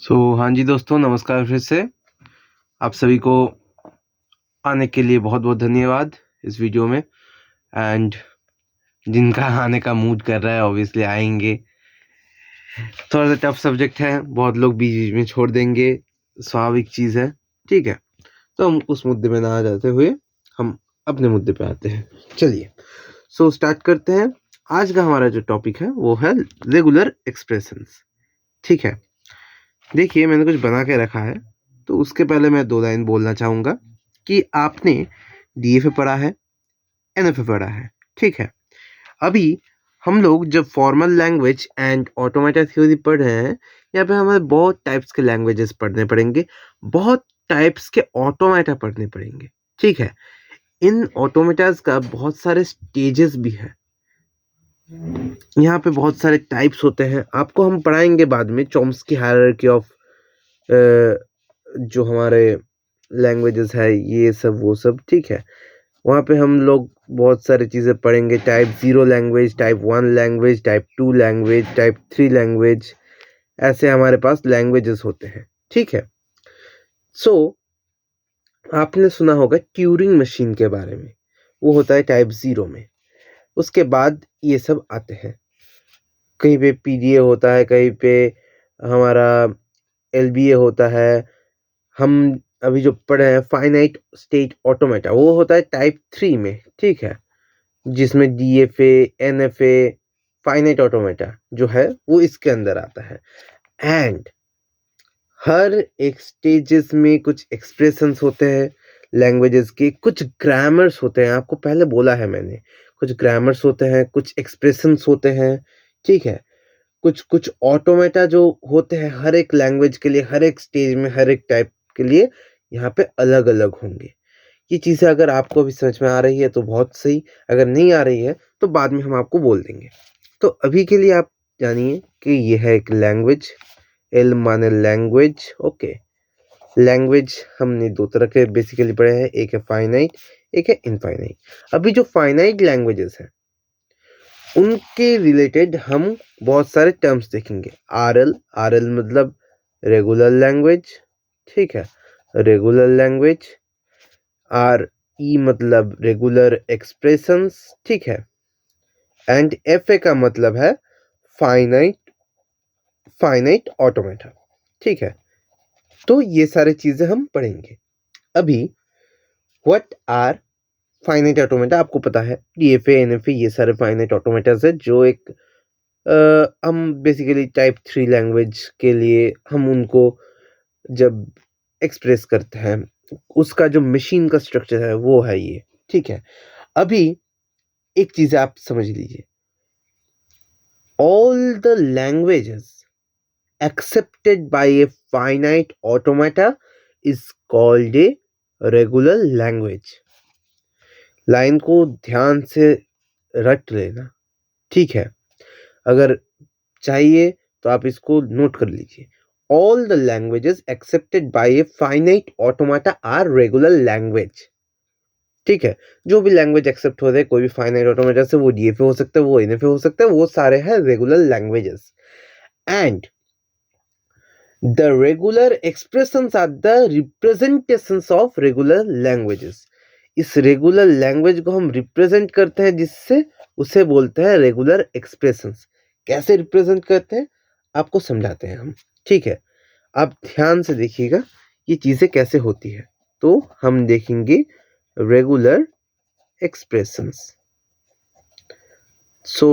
हाँ जी दोस्तों, नमस्कार फिर से। आप सभी को आने के लिए बहुत-बहुत धन्यवाद इस वीडियो में। एंड जिनका आने का मूड कर रहा है ऑब्वियसली आएँगे। थोड़ा-सा टफ सब्जेक्ट है, बहुत लोग बीच-बीच में छोड़ देंगे, स्वाभाविक चीज़ है, ठीक है? तो हम उस मुद्दे में ना जाते हुए हम अपने मुद्दे पे आते हैं। चलिए, स्टार्ट करते हैं। आज का हमारा जो टॉपिक है वो है रेगुलर एक्सप्रेशंस, ठीक है? देखिए, मैंने कुछ बना के रखा है, तो उसके पहले मैं 2 लाइन बोलना चाहूँगा कि आपने डीएफए पढ़ा है, एनएफए पढ़ा है, ठीक है? अभी हम लोग जब formal language and automata theory पढ़ रहे हैं, यहाँ पे हमें बहुत टाइप्स के लैंग्वेजेस पढ़ने पड़ेंगे, बहुत टाइप्स के ऑटोमेटा पढ़ने पड़ेंगे, ठीक है? इन ऑटोमेटास का बहुत सारे स्टेजेस भी हैं। यहाँ पे बहुत सारे टाइप्स होते हैं, आपको हम पढ़ाएँगे बाद में चॉम्स्की हायरार्की ऑफ जो हमारे लैंग्वेजेस है ये सब वो सब, ठीक है? वहाँ पे हम लोग बहुत सारी चीज़ें पढ़ेंगे, type 0 language, type 1 language, type 2 language, type 3 language, ऐसे हमारे पास लैंग्वेजेस होते हैं, ठीक है? सो आपने सुना होगा ट्यूरिंग मशीन के बारे में, वो होता है टाइप 0 में। उसके बाद ये सब आते हैं, कहीं पे पीडीए होता है, कहीं पे हमारा एलबीए होता है। हम अभी जो पढ़ रहे हैं फाइनाइट स्टेट ऑटोमेटा, वो होता है टाइप 3 में, ठीक है? जिसमें डीएफए, एनएफए, फाइनाइट ऑटोमेटा जो है वो इसके अंदर आता है। एंड हर एक स्टेजेस में कुछ एक्सप्रेशंस होते हैं लैंग्वेजेस के, कुछ ग्रामर्स होते हैं, आपको पहले बोला है मैंने, कुछ ग्रामर्स होते हैं, कुछ एक्सप्रेशंस होते हैं, ठीक है? कुछ ऑटोमेटा जो होते हैं हर एक लैंग्वेज के लिए, हर एक स्टेज में, हर एक टाइप के लिए यहाँ पे अलग-अलग होंगे। ये चीज़ें अगर आपको अभी समझ में आ रही है तो बहुत सही, अगर नहीं आ रही है तो बाद में हम आपको बोल देंगे। तो अभी के लिए आप जानिए कि ये है एक लैंग्वेज, एल माने लैंग्वेज, ओके। लैंग्वेज हमने 2 तरह के बेसिकली पढ़े हैं, एक है फाइनाइट, एक है इनफाइनाइट। अभी जो फाइनाइट लैंग्वेजेस हैं, उनके रिलेटेड हम बहुत सारे टर्म्स देखेंगे। आरएल, आरएल मतलब रेगुलर लैंग्वेज, ठीक है? Regular language. आरई मतलब रेगुलर एक्सप्रेशंस, ठीक है? एंड एफए का मतलब है फाइनाइट फाइनाइट ऑटोमेटा, ठीक है? तो ये सारी चीजें हम पढ़ेंगे। अभी व्हाट आर फाइनाइट ऑटोमेटा, आपको पता है डीएफए, एनएफए ये सारे फाइनाइट ऑटोमेटास है जो एक हम बेसिकली टाइप 3 लैंग्वेज के लिए हम उनको जब एक्सप्रेस करते हैं, उसका जो मशीन का स्ट्रक्चर है वो है ये, ठीक है? अभी एक चीज़ आप समझ लीजिए, all the languages accepted by a finite automata is called a regular language. Line को ध्यान से रट लेना, ठीक है? अगर चाहिए तो आप इसको नोट कर लीजिए। All the languages accepted by a finite automata are regular language. ठीक है? जो भी लैंग्वेज एक्सेप्ट हो रहे हैं कोई भी फाइनाइट ऑटोमेटा से, वो डीएफए हो सकता है, वो एनएफए हो सकता है, वो सारे हैं regular languages. And the regular expressions are the representations of regular languages. इस रेगुलर लैंग्वेज को हम रिप्रेजेंट करते हैं, जिससे उसे बोलते हैं रेगुलर एक्सप्रेशंस। कैसे रिप्रेजेंट करते हैं आपको समझाते हैं हम, ठीक है? आप ध्यान से देखिएगा ये चीजें कैसे होती है। तो हम देखेंगे रेगुलर एक्सप्रेशंस।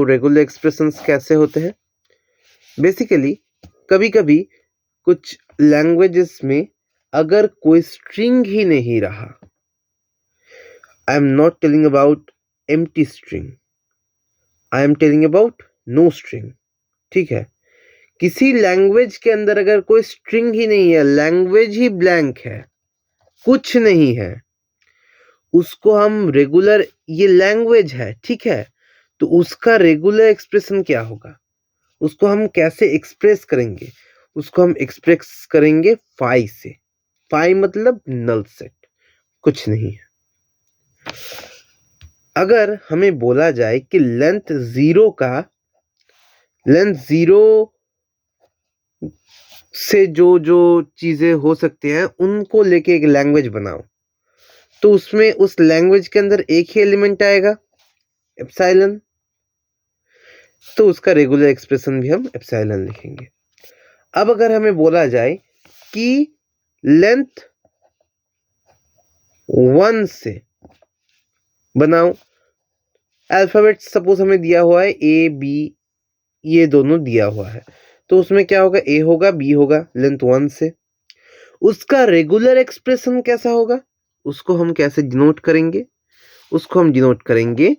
रेगुलर एक्सप्रेशंस कैसे होते हैं? बेसिकली कभी-कभी कुछ लैंग्वेजेस में अगर कोई स्ट्रिंग ही नहीं रहा, I am not telling about empty string, I am telling about no string, ठीक है? किसी लैंग्वेज के अंदर अगर कोई स्ट्रिंग ही नहीं है, लैंग्वेज ही ब्लैंक है, कुछ नहीं है, उसको हम रेगुलर, ये लैंग्वेज है, ठीक है? तो उसका रेगुलर एक्सप्रेशन क्या होगा? उसको हम कैसे एक्सप्रेस करेंगे? उसको हम एक्सप्रेस करेंगे फाई से। फाई मतलब नल सेट, कुछ नहीं है। अगर हमें बोला जाए कि लेंथ 0 से जो चीज़ें हो सकती हैं उनको लेके एक लैंग्वेज बनाओ। तो उसमें उस लैंग्वेज के अंदर एक ही एलिमेंट आएगा एप्सिलॉन, तो उसका रेगुलर एक्सप्रेशन भी हम एप्सिलॉन लिखेंगे। अब अगर हमें बोला जाए कि लेंथ 1 से बनाओ, अल्फ़ाबेट सपोज़ हमें दिया हुआ है ए, बी, ये दोनों दिया हुआ है। तो उसमें क्या होगा, ए होगा, बी होगा लेंथ 1 से। उसका रेगुलर एक्सप्रेशन कैसा होगा? उसको हम कैसे डिनोट करेंगे? उसको हम डिनोट करेंगे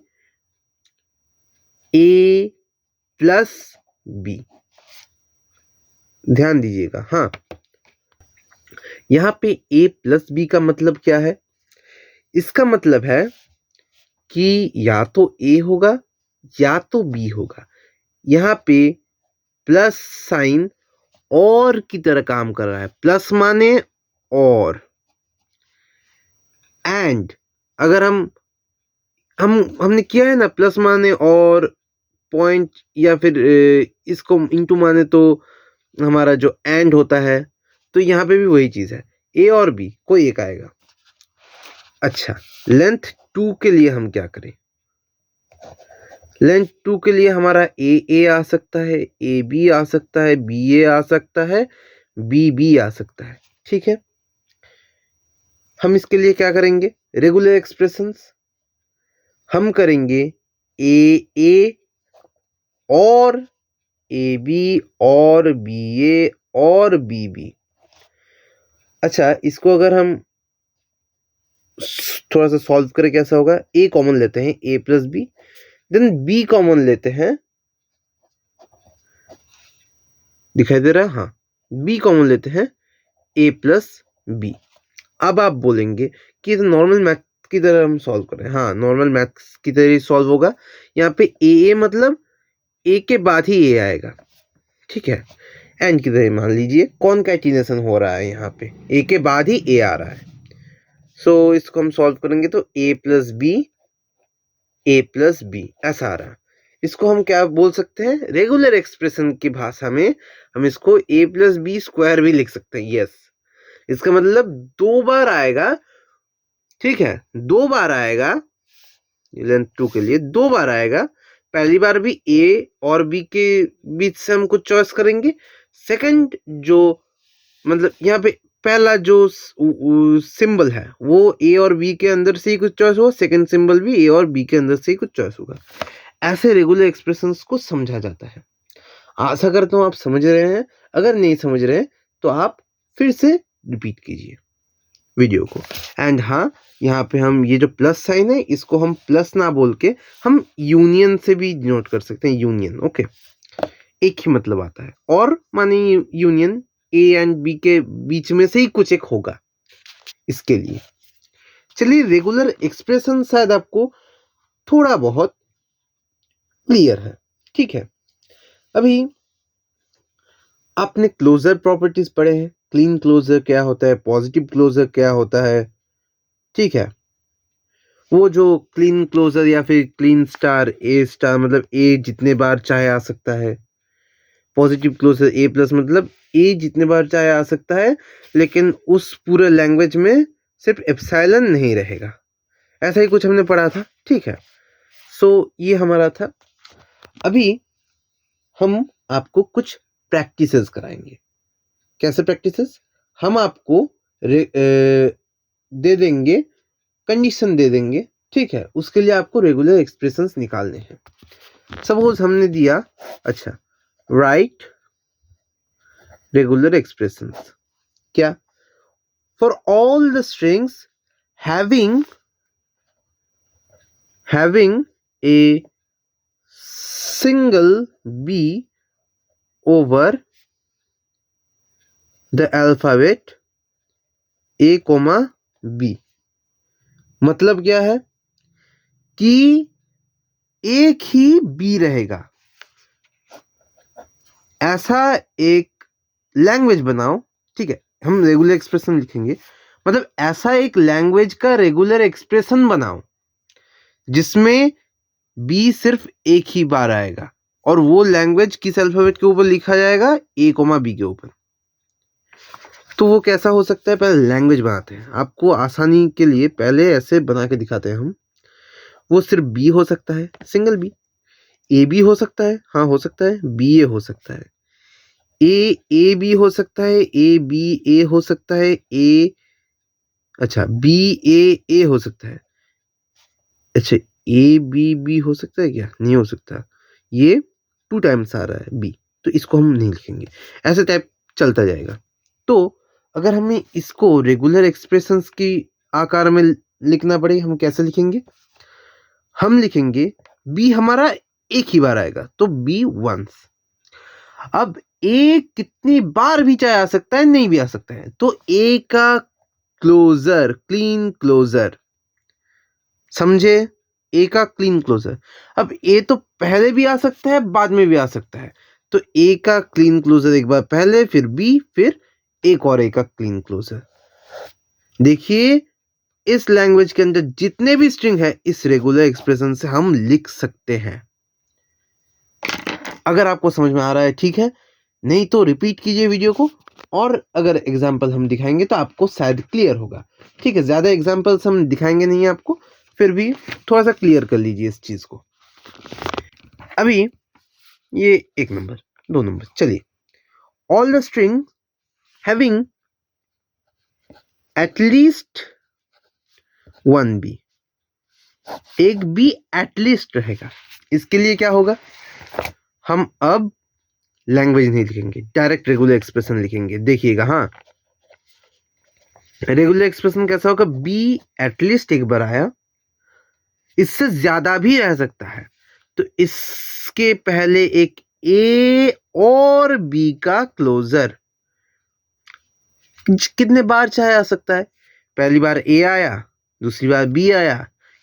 ए प्लस बी। ध्यान दीजिएगा, हाँ, यहाँ पे ए प्लस बी का मतलब क्या है? इसका मतलब है कि या तो ए होगा या तो बी होगा। यहाँ पे प्लस साइन और की तरह काम कर रहा है। प्लस माने और, एंड अगर हमने किया है ना, प्लस माने और पॉइंट, या फिर इसको इनटू माने तो हमारा जो एंड होता है, तो यहाँ पे भी वही चीज़ है, ए और बी कोई एक आएगा। अच्छा, लेंथ 2 के लिए हम क्या करें? लेंथ 2 के लिए हमारा ए आ सकता है, ए बी आ सकता है, बी ए आ सकता है, बी बी आ सकता है। ठीक है, हम इसके लिए क्या करेंगे? रेगुलर एक्सप्रेशंस हम करेंगे ए और ए बी और बी ए और बी बी। अच्छा, इसको अगर हम थोड़ा सा सॉल्व करें कैसा होगा? ए कॉमन लेते हैं, A plus B, then B common लेते हैं, दिखाई दे रहा है? हाँ, बी कॉमन लेते हैं, ए प्लस बी। अब आप बोलेंगे कि नॉर्मल मैथ की तरह हम सॉल्व करें। हाँ, नॉर्मल मैथ्स की तरह ही सॉल्व होगा। यहाँ पे ए मतलब ए के बाद ही ए आएगा, ठीक है? एंड की तरह मान लीजिए कॉनकैटिनेशन हो रहा है, यहाँ पे ए के बाद ही ए आ रहा है। सो इसको हम सॉल्व करेंगे तो ए प्लस बी ऐसा आ रहा है। इसको हम क्या बोल सकते हैं? रेगुलर एक्सप्रेशन की भाषा में हम इसको ए प्लस बी स्क्वायर भी लिख सकते हैं। यस, इसका मतलब 2 बार आएगा, ठीक है? 2 बार आएगा, लेंथ 2 के लिए 2 बार आएगा। पहली बार भी ए और बी के बीच से हम कुछ चॉइस करेंगे। सेकंड जो मतलब यहाँ पे पहला जो सिंबल है वो ए और बी के अंदर से ही कुछ चॉइस होगा, सेकंड सिंबल भी ए और बी के अंदर से ही कुछ चॉइस होगा। ऐसे रेगुलर एक्सप्रेशंस को समझा जाता है। आशा करता हूँ आप समझ रहे हैं। अगर नहीं समझ रहे हैं तो आप फिर से रिपीट कीजिए वीडियो को। एंड हाँ, यहाँ पे हम ये जो प्लस साइन है इसको हम प्लस ना बोल के हम यूनियन से भी नोट कर सकते हैं, यूनियन। ओके, एक ही मतलब आता है, और माने यूनियन ए एंड बी के बीच में से ही कुछ एक होगा इसके लिए। चलिए, रेगुलर एक्सप्रेशन शायद आपको थोड़ा बहुत क्लियर है, ठीक है? अभी आपने क्लोजर प्रॉपर्टीज पढ़े हैं, क्लीन क्लोजर क्या होता है, पॉजिटिव क्लोजर क्या होता है, ठीक है? वो जो क्लीन क्लोजर या फिर क्लीन स्टार, ए स्टार मतलब ए जितने बार चाहे आ सकता है। पॉजिटिव क्लोजर ए प्लस मतलब ए जितने बार चाहे आ सकता है, लेकिन उस पूरे लैंग्वेज में सिर्फ एप्सिलॉन नहीं रहेगा। ऐसा ही कुछ हमने पढ़ा था, ठीक है? सो ये हमारा था। अभी हम आपको कुछ प्रैक्टिसेस कराएंगे। कैसे प्रैक्टिसेस? हम आपको दे देंगे, कंडीशन दे देंगे, ठीक है? उसके लिए आपको रेगुलर एक्सप्रेशंस निकालने हैं। सपोज हमने दिया, अच्छा, राइट रेगुलर एक्सप्रेशंस, क्या? For all the strings having a single b over the alphabet a comma b. मतलब क्या है कि एक ही बी रहेगा, ऐसा एक लैंग्वेज बनाओ, ठीक है? हम रेगुलर एक्सप्रेशन लिखेंगे, मतलब ऐसा एक लैंग्वेज का रेगुलर एक्सप्रेशन बनाओ जिसमें बी सिर्फ एक ही बार आएगा, और वो लैंग्वेज किस अल्फाबेट के ऊपर लिखा जाएगा? ए कोमा बी के ऊपर। तो वो कैसा हो सकता है, पहले लैंग्वेज बनाते हैं। आपको आसानी के लिए पहले ऐसे बना के दिखाते हैं हम। वो सिर्फ बी हो सकता है, सिंगल बी। ए बी हो सकता है, हाँ हो सकता है। बी ए हो सकता है, ए बी हो सकता है, ए बी ए हो सकता है, अच्छा बी ए हो सकता है। अच्छा ए बी बी हो सकता है क्या? नहीं हो सकता, ये 2 टाइम्स आ रहा है बी, तो इसको हम नहीं लिखेंगे। ऐसे टाइप चलता जाएगा। तो अगर हमें इसको रेगुलर एक्सप्रेशंस की आकार में लिखना पड़े, हम कैसे लिखेंगे? हम लिखेंगे बी हमारा एक ही बार आएगा, तो बी वंस। अब ए कितनी बार भी चाहे आ सकता है, नहीं भी आ सकता है, तो ए का क्लोजर, क्लीन क्लोजर, समझे? ए का क्लीन क्लोजर। अब ए तो पहले भी आ सकता है, बाद में भी आ सकता है, तो ए का क्लीन क्लोजर एक बार पहले, फिर बी, फिर एक और ए का क्लीन क्लोजर। देखिए इस लैंग्वेज के अंदर जितने भी स्ट्रिंग है, इस रेगुलर एक्सप्रेशन से हम लिख सकते हैं। अगर आपको समझ में आ रहा है ठीक है, नहीं तो रिपीट कीजिए वीडियो को, और अगर एग्जाम्पल हम दिखाएंगे तो आपको शायद क्लियर होगा। ठीक है, ज़्यादा एग्जाम्पल्स हम दिखाएंगे नहीं आपको, फिर भी थोड़ा सा क्लियर कर लीजिए इस चीज़ को। अभी ये 1 नंबर, 2 नंबर, चलिए। All the string having at least 1 b, एक बी एटलीस्ट रहेगा। इसके लिए क्या होगा, हम अब लैंग्वेज नहीं लिखेंगे, डायरेक्ट रेगुलर एक्सप्रेशन लिखेंगे। देखिएगा, हाँ रेगुलर एक्सप्रेशन कैसा होगा, बी एटलीस्ट एक बार आया, इससे ज्यादा भी रह सकता है, तो इसके पहले एक ए और बी का क्लोजर, कितने बार चाहे आ सकता है। पहली बार ए आया, दूसरी बार बी आया,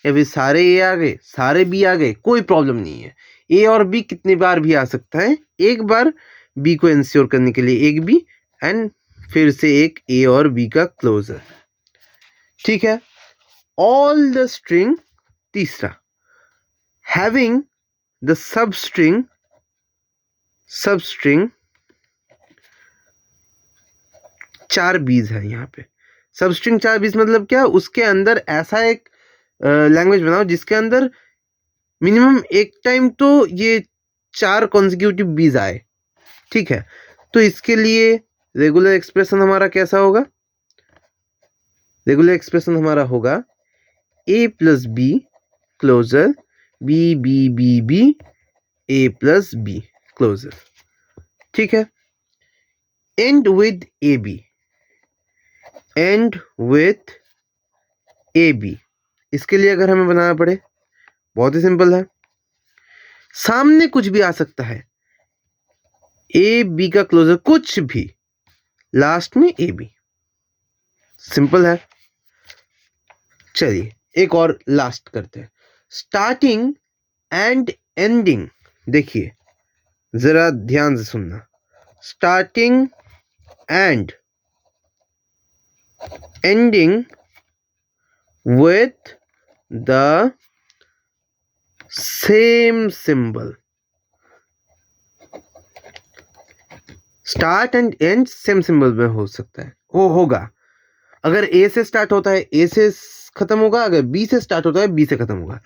या फिर सारे ए आ गए, सारे बी आ गए, कोई प्रॉब्लम नहीं है। ए और बी कितनी बार भी आ सकता है, एक बार बी को इंश्योर करने के लिए एक बी, एंड फिर से एक ए और बी का क्लोजर। ठीक है, ऑल द स्ट्रिंग, तीसरा हैविंग द सबस्ट्रिंग, सबस्ट्रिंग 4 बीज है यहाँ पे। सबस्ट्रिंग 4 बीज मतलब क्या, उसके अंदर ऐसा एक लैंग्वेज बनाओ जिसके अंदर मिनिमम एक टाइम तो ये 4 कॉन्जिक्यूटिव बीज आए। ठीक है, तो इसके लिए रेगुलर एक्सप्रेशन हमारा कैसा होगा, रेगुलर एक्सप्रेशन हमारा होगा A plus B closure, B B B B, A plus B closure. ठीक है, and with A B, and with A B. इसके लिए अगर हमें बनाना पड़े, बहुत ही सिंपल है, सामने कुछ भी आ सकता है, ए बी का क्लोजर कुछ भी, लास्ट में ए बी, सिंपल है। चलिए एक और लास्ट करते हैं, स्टार्टिंग एंड एंडिंग। देखिए जरा ध्यान से सुनना, starting and ending with the same symbol, start and and same symbol में हो सकता है, वो होगा। अगर ए से स्टार्ट होता है ए से खत्म होगा, अगर बी से स्टार्ट होता है बी से खत्म होगा।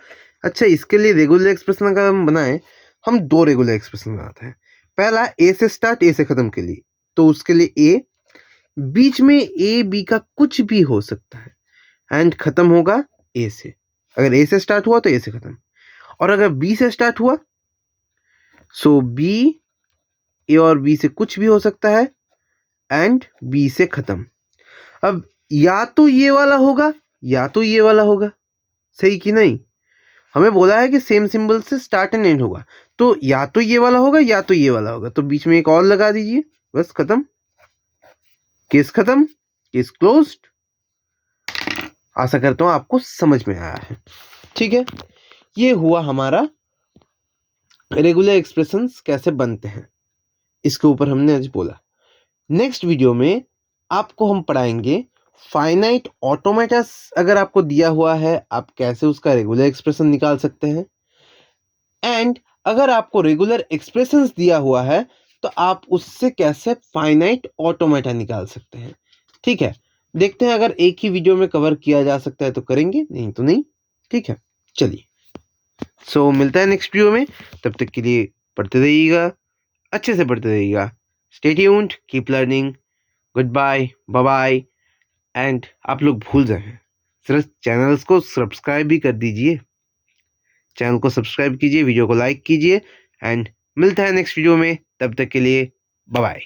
अच्छा, इसके लिए रेगुलर एक्सप्रेशन अगर हम बनाए, हम 2 रेगुलर एक्सप्रेशन बनाते हैं। पहला ए से स्टार्ट ए से खत्म के लिए, तो उसके लिए ए, बीच में ए बी का कुछ भी हो सकता है, एंड खत्म होगा ए से। अगर ए से स्टार्ट हुआ तो ए से खत्म, और अगर बी से स्टार्ट हुआ सो बी, ए और बी से कुछ भी हो सकता है, एंड बी से खत्म। अब या तो ये वाला होगा या तो ये वाला होगा, सही कि नहीं? हमें बोला है कि सेम सिंबल से स्टार्ट एंड एंड होगा, तो या तो ये वाला होगा या तो ये वाला होगा, तो बीच में एक और लगा दीजिए, बस खत्म, केस खत्म, केस क्लोज्ड। आशा करता हूं आपको समझ में आया है। ठीक है, ये हुआ हमारा रेगुलर एक्सप्रेशंस कैसे बनते हैं, इसके ऊपर हमने आज बोला। नेक्स्ट वीडियो में आपको हम पढ़ाएंगे फाइनाइट ऑटोमेटस। अगर आपको दिया हुआ है, आप कैसे उसका रेगुलर एक्सप्रेशन निकाल सकते हैं, एंड अगर आपको रेगुलर एक्सप्रेशंस दिया हुआ है तो आप उससे कैसे फाइनाइट ऑटोमेटा निकाल सकते हैं। ठीक है, देखते हैं अगर एक ही वीडियो में कवर किया जा सकता है तो करेंगे, नहीं तो नहीं। ठीक है, चलिए। सो मिलता है नेक्स्ट वीडियो में, तब तक के लिए पढ़ते रहिएगा, अच्छे से पढ़ते रहिएगा। Stay tuned, keep learning, good bye, bye bye. And आप लोग भूल जाए सिर्फ चैनल्स को सब्सक्राइब भी कर दीजिए, चैनल को सब्सक्राइब कीजिए, वीडियो को लाइक कीजिए एंड मिलता है नेक्स्ट वीडियो में, तब तक के लिए बाय बाय।